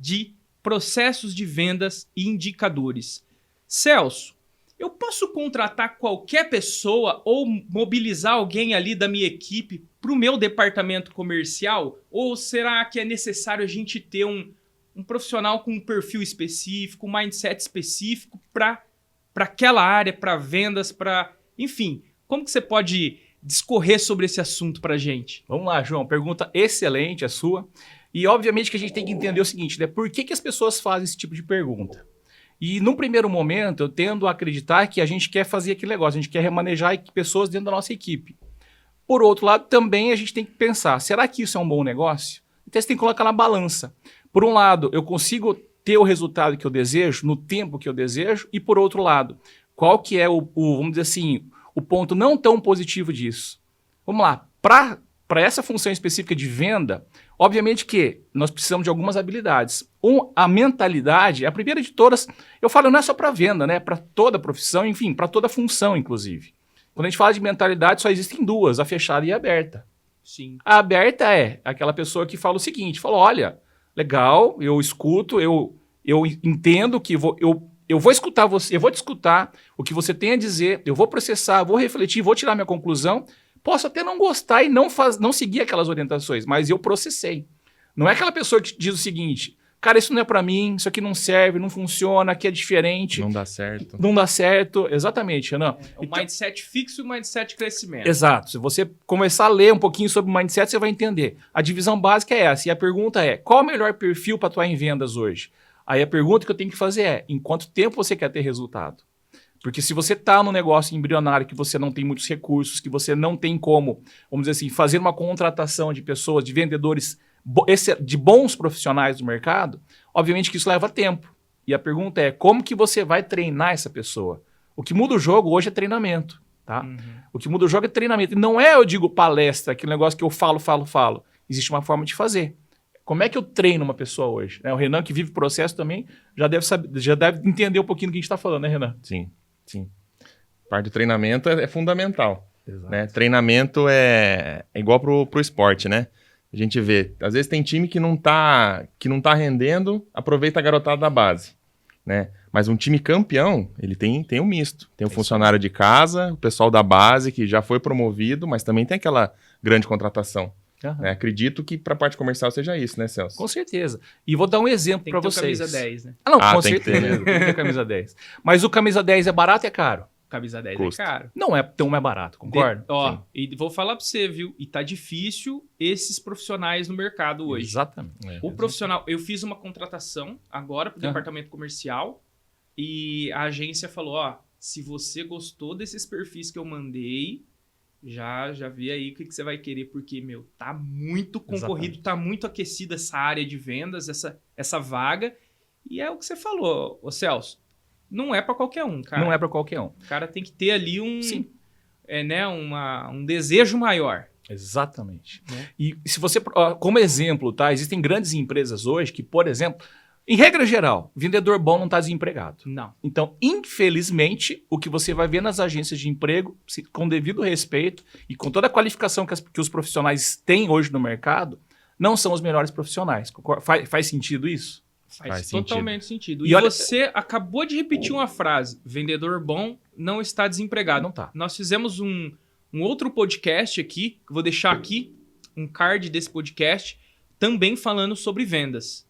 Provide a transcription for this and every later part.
de processos de vendas e indicadores. Celso, eu posso contratar qualquer pessoa ou mobilizar alguém ali da minha equipe para o meu departamento comercial? Ou será que é necessário a gente ter um profissional com um perfil específico, um mindset específico para aquela área, para vendas, para... Enfim, como que você pode discorrer sobre esse assunto para a gente? Vamos lá, João. Pergunta excelente a sua. E obviamente que a gente tem que entender o seguinte, né? Por que as pessoas fazem esse tipo de pergunta? E num primeiro momento, eu tendo a acreditar que a gente quer fazer aquele negócio, a gente quer remanejar pessoas dentro da nossa equipe. Por outro lado, também a gente tem que pensar, será que isso é um bom negócio? Então você tem que colocar na balança. Por um lado, eu consigo ter o resultado que eu desejo, no tempo que eu desejo, e por outro lado, qual que é vamos dizer assim, o ponto não tão positivo disso? Vamos lá, para essa função específica de venda, obviamente que nós precisamos de algumas habilidades. A mentalidade, a primeira de todas, eu falo, não é só para venda, né? Para toda profissão, enfim, para toda função, inclusive. Quando a gente fala de mentalidade, só existem duas, a fechada e a aberta. Sim. A aberta é aquela pessoa que fala o seguinte, fala, olha, legal, eu escuto, eu entendo que eu vou escutar você, eu vou te escutar o que você tem a dizer, eu vou processar, vou refletir, vou tirar minha conclusão. Posso até não gostar e não seguir aquelas orientações, mas eu processei. Não é aquela pessoa que diz o seguinte, cara, isso não é para mim, isso aqui não serve, não funciona, aqui é diferente. Não dá certo. Não dá certo, exatamente, Renan. O mindset fixo e o mindset de crescimento. Exato. Se você começar a ler um pouquinho sobre o mindset, você vai entender. A divisão básica é essa. E a pergunta é, qual o melhor perfil para atuar em vendas hoje? Aí a pergunta que eu tenho que fazer é, em quanto tempo você quer ter resultado? Porque se você está num negócio embrionário que você não tem muitos recursos, que você não tem como, vamos dizer assim, fazer uma contratação de pessoas, de vendedores, de bons profissionais do mercado, obviamente que isso leva tempo. E a pergunta é, como que você vai treinar essa pessoa? O que muda o jogo hoje é treinamento. Tá? Uhum. O que muda o jogo é treinamento. E não é, eu digo, palestra, aquele negócio que eu falo. Existe uma forma de fazer. Como é que eu treino uma pessoa hoje? O Renan, que vive o processo também, já deve entender um pouquinho do que a gente está falando, né, Renan? Sim. Parte do treinamento é fundamental. Né? Treinamento é igual pro esporte, né? A gente vê, às vezes tem time que não tá rendendo, aproveita a garotada da base, né? Mas um time campeão, ele tem um misto. Tem o funcionário de casa, o pessoal da base que já foi promovido, mas também tem aquela grande contratação. Uhum. Né? Acredito que para a parte comercial seja isso, né, Celso? Com certeza. E vou dar um exemplo para vocês. Tem que ter camisa 10, né? Não, com certeza. Tem que ter camisa 10. Mas o camisa 10 é barato ou é caro? Camisa 10 Custa. é caro. Não é tão mais barato, concorda? E vou falar para você, viu? E tá difícil esses profissionais no mercado hoje. Exatamente. O profissional... Eu fiz uma contratação agora para o departamento comercial e a agência falou, se você gostou desses perfis que eu mandei... Já vi aí o que você vai querer, porque, tá muito concorrido, tá muito aquecida essa área de vendas, essa vaga. E é o que você falou, Celso. Não é para qualquer um, cara. Não é para qualquer um. O cara tem que ter ali um desejo maior. Exatamente. E se você, como exemplo, tá? Existem grandes empresas hoje que, por exemplo, em regra geral, vendedor bom não está desempregado. Não. Então, infelizmente, o que você vai ver nas agências de emprego, com devido respeito e com toda a qualificação que os profissionais têm hoje no mercado, não são os melhores profissionais. Faz sentido isso? Faz totalmente sentido. E você acabou de repetir uma frase. Vendedor bom não está desempregado. Não está. Nós fizemos um outro podcast aqui, que eu vou deixar aqui, um card desse podcast, também falando sobre vendas.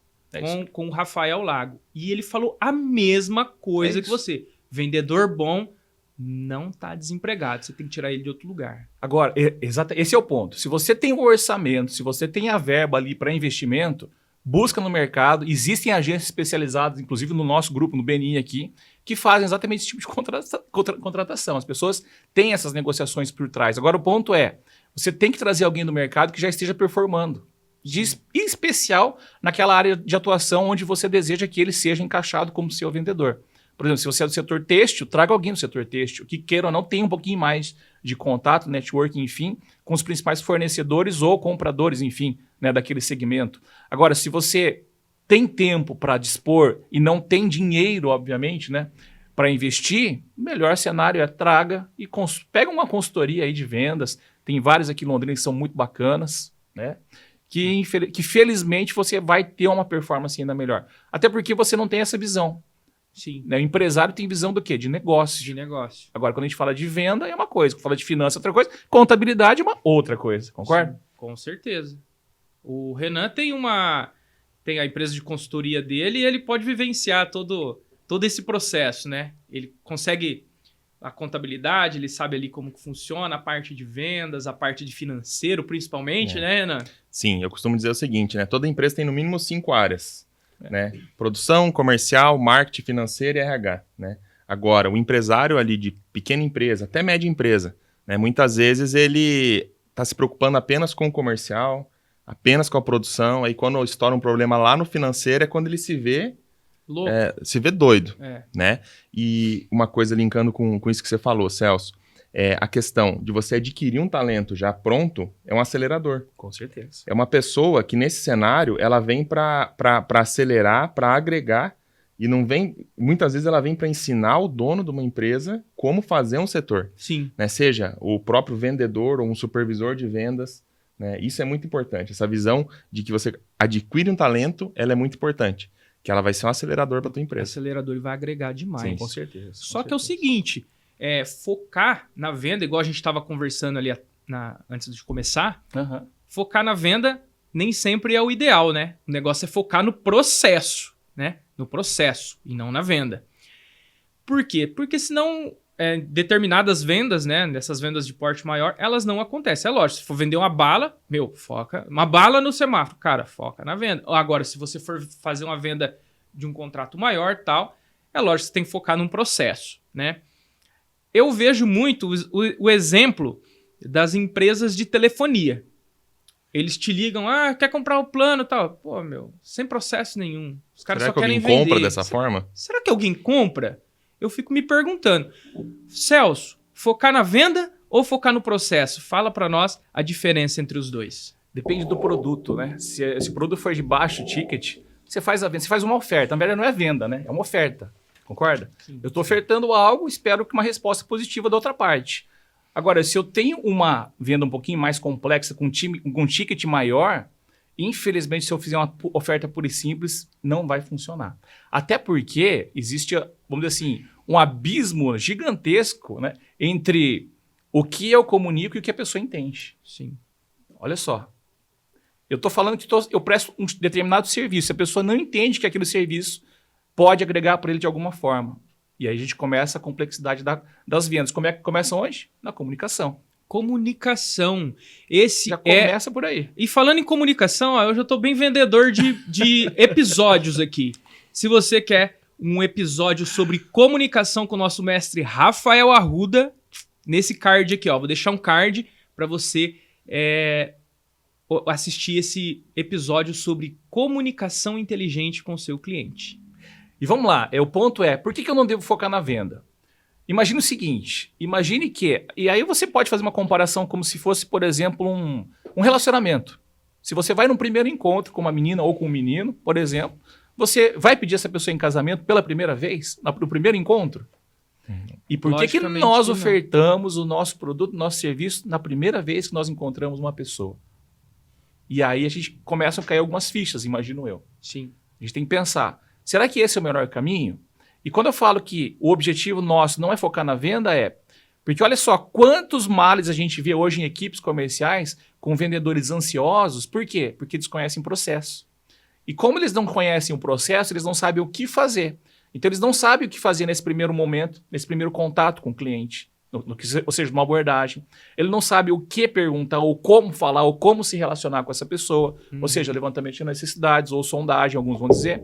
Com o Rafael Lago. E ele falou a mesma coisa que você. Vendedor bom não está desempregado. Você tem que tirar ele de outro lugar. Agora, esse é o ponto. Se você tem o orçamento, se você tem a verba ali para investimento, busca no mercado. Existem agências especializadas, inclusive no nosso grupo, no BNI aqui, que fazem exatamente esse tipo de contratação. As pessoas têm essas negociações por trás. Agora, o ponto é, você tem que trazer alguém do mercado que já esteja performando. Em especial naquela área de atuação onde você deseja que ele seja encaixado como seu vendedor. Por exemplo, se você é do setor têxtil, traga alguém do setor têxtil que queira ou não tenha um pouquinho mais de contato, networking, enfim, com os principais fornecedores ou compradores, enfim, né, daquele segmento. Agora, se você tem tempo para dispor e não tem dinheiro, obviamente, né, para investir, o melhor cenário é traga e pega uma consultoria aí de vendas. Tem várias aqui em Londrina que são muito bacanas, né? que felizmente você vai ter uma performance ainda melhor. Até porque você não tem essa visão. Sim. Né? O empresário tem visão do quê? De negócio. De negócio. Agora, quando a gente fala de venda, é uma coisa. Quando fala de finanças, é outra coisa. Contabilidade é uma outra coisa. Concorda? Sim, com certeza. O Renan tem a empresa de consultoria dele e ele pode vivenciar todo esse processo, né? Ele consegue a contabilidade, ele sabe ali como que funciona, a parte de vendas, a parte de financeiro, principalmente, né, Renan? Sim, eu costumo dizer o seguinte, né? Toda empresa tem no mínimo 5 áreas, né? Produção, comercial, marketing, financeiro e RH, né? Agora, o empresário ali de pequena empresa, até média empresa, né? Muitas vezes ele está se preocupando apenas com o comercial, apenas com a produção, aí quando estoura um problema lá no financeiro é quando ele se vê Louco. Se vê doido, É. né? E uma coisa linkando com isso que você falou, Celso, a questão de você adquirir um talento já pronto é um acelerador. Com certeza. É uma pessoa que nesse cenário ela vem para acelerar, para agregar e não vem, muitas vezes ela vem para ensinar o dono de uma empresa como fazer um setor, Sim. né? Seja o próprio vendedor ou um supervisor de vendas, né? Isso é muito importante. Essa visão de que você adquire um talento, ela é muito importante. Que ela vai ser um acelerador para tua O empresa. acelerador ele vai agregar demais. Sim, com certeza. Só que é o seguinte, focar na venda, igual a gente estava conversando ali antes de começar, Uhum. focar na venda nem sempre é o ideal, né? O negócio é focar no processo, né? No processo e não na venda. Por quê? Porque senão determinadas vendas, né? Dessas vendas de porte maior, elas não acontecem. É lógico, se for vender uma bala, foca. Uma bala no semáforo, cara, foca na venda. Agora, se você for fazer uma venda de um contrato maior tal, é lógico que você tem que focar num processo, né? Eu vejo muito o exemplo das empresas de telefonia. Eles te ligam, quer comprar o plano e tal. Pô, sem processo nenhum. Os caras Será só que querem alguém vender. compra dessa forma? Será que alguém compra? Eu fico me perguntando. Celso, focar na venda ou focar no processo? Fala para nós a diferença entre os dois. Depende do produto, né? Se o produto for de baixo ticket, você faz a venda, você faz uma oferta. Na verdade, não é venda, né? É uma oferta. Concorda? Sim. Eu estou ofertando algo, espero que uma resposta positiva da outra parte. Agora, se eu tenho uma venda um pouquinho mais complexa, com um ticket maior, infelizmente, se eu fizer uma oferta pura e simples, não vai funcionar. Até porque existe, vamos dizer assim, um abismo gigantesco, né, entre o que eu comunico e o que a pessoa entende. Sim. Olha só. Eu estou falando que eu presto um determinado serviço. Se a pessoa não entende que aquele serviço pode agregar para ele de alguma forma. E aí a gente começa a complexidade das vendas. Como é que começa onde? Na comunicação. Comunicação. Esse Já começa por aí. E falando em comunicação, eu já estou bem vendedor de episódios aqui. Se você quer um episódio sobre comunicação com o nosso mestre Rafael Arruda, nesse card aqui, vou deixar um card para você assistir esse episódio sobre comunicação inteligente com o seu cliente. E vamos lá, o ponto é, por que eu não devo focar na venda? Imagine o seguinte, imagine que, e aí você pode fazer uma comparação como se fosse, por exemplo, um relacionamento. Se você vai num primeiro encontro com uma menina ou com um menino, por exemplo, você vai pedir essa pessoa em casamento pela primeira vez, no primeiro encontro? E por que nós ofertamos o nosso produto, o nosso serviço na primeira vez que nós encontramos uma pessoa? E aí a gente começa a cair algumas fichas, imagino eu. Sim. A gente tem que pensar, será que esse é o melhor caminho? E quando eu falo que o objetivo nosso não é focar na venda, porque olha só, quantos males a gente vê hoje em equipes comerciais com vendedores ansiosos. Por quê? Porque desconhecem o processo. E como eles não conhecem o processo, eles não sabem o que fazer. Então eles não sabem o que fazer nesse primeiro momento, nesse primeiro contato com o cliente, ou seja, uma abordagem. Ele não sabe o que perguntar, ou como falar, ou como se relacionar com essa pessoa. Ou seja, levantamento de necessidades, ou sondagem, alguns vão dizer.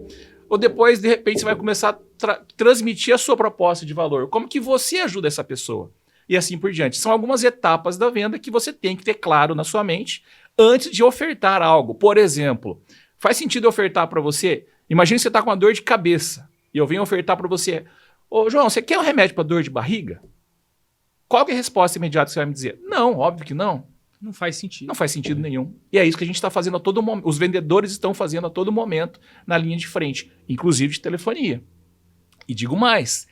Ou depois, de repente, você vai começar a transmitir a sua proposta de valor. Como que você ajuda essa pessoa? E assim por diante. São algumas etapas da venda que você tem que ter claro na sua mente antes de ofertar algo. Por exemplo, faz sentido eu ofertar para você? Imagine que você está com uma dor de cabeça e eu venho ofertar para você. Ô, João, você quer um remédio para dor de barriga? Qual que é a resposta imediata que você vai me dizer? Não, óbvio que não. Não faz sentido. Não faz sentido nenhum. E é isso que a gente está fazendo a todo momento. Os vendedores estão fazendo a todo momento na linha de frente, inclusive de telefonia. E digo mais,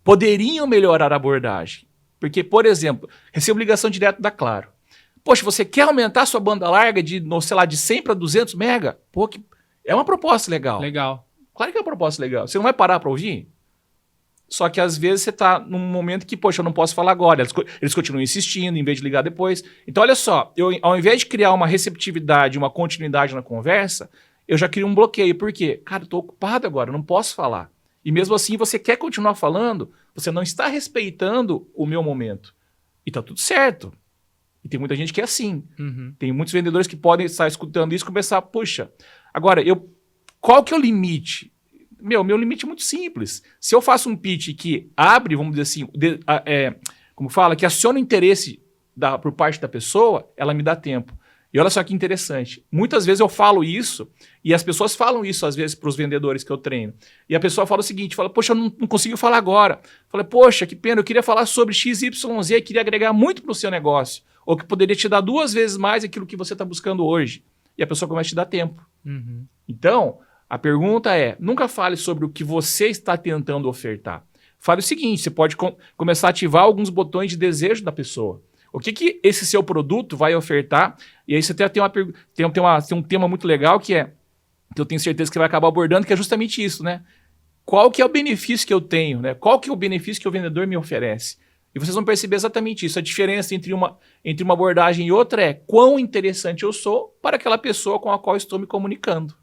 poderiam melhorar a abordagem. Porque, por exemplo, recebo ligação direto da Claro. Poxa, você quer aumentar a sua banda larga de, sei lá, de 100 para 200 mega? Pô, é uma proposta legal. Legal. Claro que é uma proposta legal. Você não vai parar para ouvir? Só que às vezes você está num momento que, poxa, eu não posso falar agora. Eles continuam insistindo, em vez de ligar depois. Então, olha só, ao invés de criar uma receptividade, uma continuidade na conversa, eu já crio um bloqueio. Por quê? Cara, eu estou ocupado agora, eu não posso falar. E mesmo assim, você quer continuar falando, você não está respeitando o meu momento. E tá tudo certo. E tem muita gente que é assim. Uhum. Tem muitos vendedores que podem estar escutando isso e começar, puxa, agora, qual que é o limite? Meu limite é muito simples. Se eu faço um pitch que abre, vamos dizer assim, como fala, que aciona o interesse por parte da pessoa, ela me dá tempo. E olha só que interessante. Muitas vezes eu falo isso, e as pessoas falam isso às vezes para os vendedores que eu treino. E a pessoa fala o seguinte, fala, poxa, eu não consigo falar agora. Falei, poxa, que pena, eu queria falar sobre XYZ, queria agregar muito para o seu negócio. Ou que poderia te dar 2 vezes mais aquilo que você está buscando hoje. E a pessoa começa a te dar tempo. Uhum. Então, a pergunta é, nunca fale sobre o que você está tentando ofertar. Fale o seguinte, você pode começar a ativar alguns botões de desejo da pessoa. O que esse seu produto vai ofertar? E aí você tem um tema muito legal que eu tenho certeza que você vai acabar abordando, que é justamente isso, né? Qual que é o benefício que eu tenho, né? Qual que é o benefício que o vendedor me oferece? E vocês vão perceber exatamente isso. A diferença entre uma abordagem e outra é quão interessante eu sou para aquela pessoa com a qual estou me comunicando.